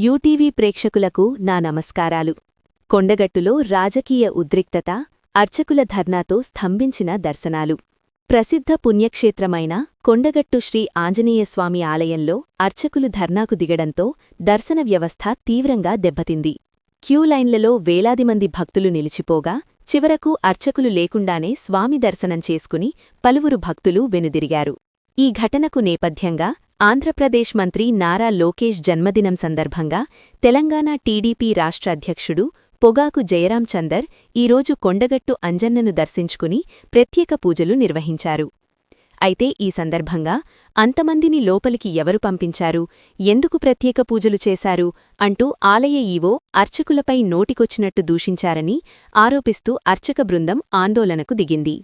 UTV ప్రేక్షకులకు నా నమస్కారాలు. కొండగట్టులో రాజకీయ ఉద్రిక్తత, అర్చకుల ధర్నాతో స్తంభించిన దర్శనాలు. ప్రసిద్ధ పుణ్యక్షేత్రమైన కొండగట్టు శ్రీ ఆంజనేయస్వామి ఆలయంలో అర్చకులు ధర్నాకు దిగడంతో దర్శన వ్యవస్థ తీవ్రంగా దెబ్బతింది. క్యూలైన్లలో వేలాదిమంది భక్తులు నిలిచిపోగా చివరకు అర్చకులు లేకుండానే స్వామి దర్శనం చేసుకుని పలువురు భక్తులు వెనుదిరిగారు. ఈ ఘటనకు నేపథ్యంగా ఆంధ్రప్రదేశ్ మంత్రి నారా లోకేష్ జన్మదినం సందర్భంగా తెలంగాణ టీడీపీ రాష్ట్ర అధ్యక్షుడు పొగాకు జయరాం చందర్ ఈరోజు కొండగట్టు అంజన్నను దర్శించుకుని ప్రత్యేక పూజలు నిర్వహించారు. అయితే ఈ సందర్భంగా అంతమందిని లోపలికి ఎవరు పంపించారు, ఎందుకు ప్రత్యేక పూజలు చేశారు అంటూ ఆలయ ఈవో అర్చకులపై నోటికొచ్చినట్టు దూషించారని ఆరోపిస్తూ అర్చక బృందం ఆందోళనకు దిగింది.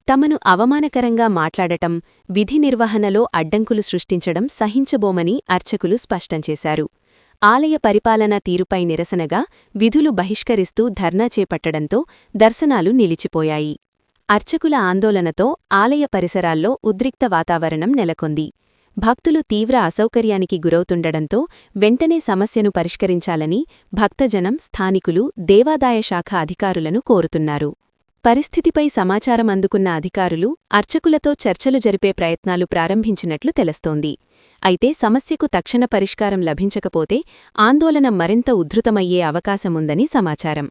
తమను అవమానకరంగా మాట్లాడటం, విధి నిర్వహణలో అడ్డంకులు సృష్టించడం సహించబోమని అర్చకులు స్పష్టంచేశారు. ఆలయ పరిపాలనా తీరుపై నిరసనగా విధులు బహిష్కరిస్తూ ధర్నా చేపట్టడంతో దర్శనాలు నిలిచిపోయాయి. అర్చకుల ఆందోళనతో ఆలయ పరిసరాల్లో ఉద్రిక్త వాతావరణం నెలకొంది. భక్తులు తీవ్ర అసౌకర్యానికి గురవుతుండడంతో వెంటనే సమస్యను పరిష్కరించాలని భక్తజనం, స్థానికులు దేవాదాయ శాఖ అధికారులను కోరుతున్నారు. పరిస్థితిపై సమాచారం అందుకున్న అధికారులు అర్చకులతో చర్చలు జరిపే ప్రయత్నాలు ప్రారంభించినట్లు తెలుస్తోంది. అయితే సమస్యకు తక్షణ పరిష్కారం లభించకపోతే ఆందోళన మరింత ఉధృతమయ్యే అవకాశముందని సమాచారం.